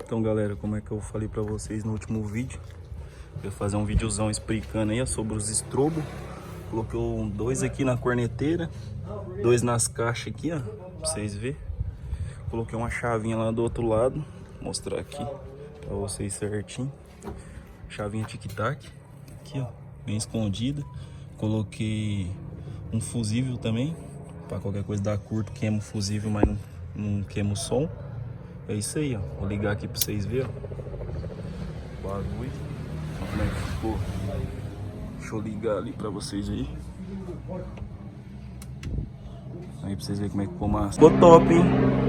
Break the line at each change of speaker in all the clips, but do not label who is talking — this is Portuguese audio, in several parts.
Então galera, como é que eu falei pra vocês no último vídeo, eu ia fazer um videozão explicando aí sobre os estrobos. Coloquei dois aqui na corneteira, dois nas caixas aqui, ó, pra vocês verem. Coloquei uma chavinha lá do outro lado, vou mostrar aqui pra vocês certinho. Chavinha tic-tac, aqui ó, bem escondida. Coloquei um fusível também, pra qualquer coisa dar curto, queima o fusível, mas não queima o som. É isso aí, ó. Vou ligar aqui pra vocês verem, ó. O bagulho. Olha como é que ficou. Deixa eu ligar ali pra vocês aí. Aí pra vocês verem como é que ficou massa. Ficou top, hein?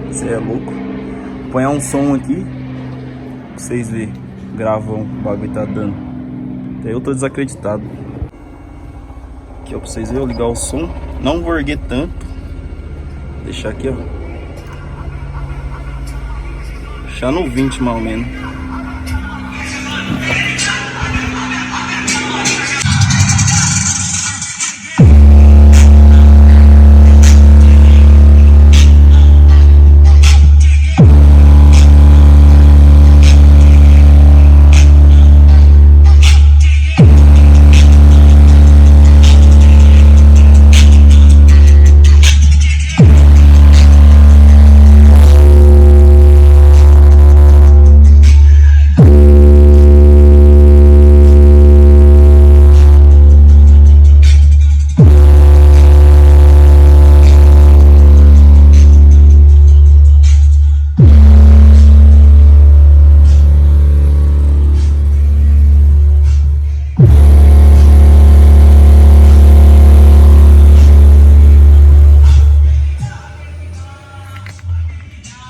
Você é louco. Vou pôr um som aqui pra vocês verem. Gravão, o bagulho tá dando. Até eu tô desacreditado. Aqui ó, pra vocês verem, eu ligar o som. Não vou erguer tanto. Deixar aqui, ó. Deixar no 20 mais ou menos.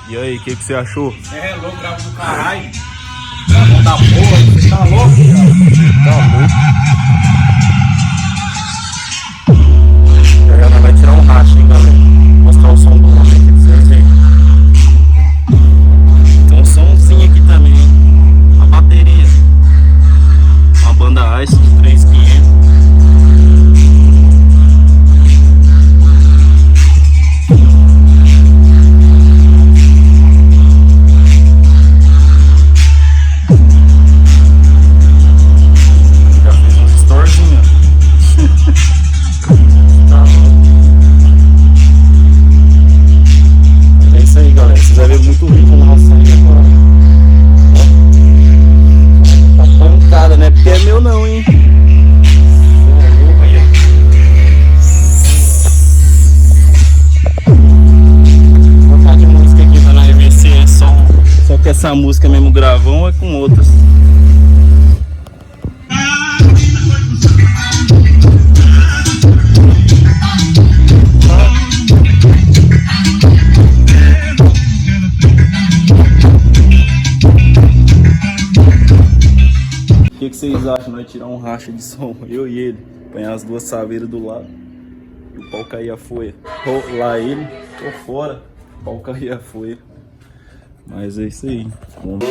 E aí, o que você achou?
É louco, gravo do caralho. Gravão da porra, você tá louco, cara?
Tá louco. Já vai tirar um racha, hein, galera? Vou mostrar o som do homem aqui pra vocês verem. Tem um somzinho aqui também, hein? A bateria. Uma banda Ice de 3500. Muito rico na nossa agora. Tá pancada, né? Porque é meu não, hein? Vou botar de música aqui pra nós ver se é só que essa música mesmo gravão é com outras. O que vocês acham? Nós tirar um racha de som, eu e ele, apanhar as duas saveiras do lado e o pau cair a folha. Lá ele, tô fora, o pau cair a folha. Mas é isso aí. Vamos...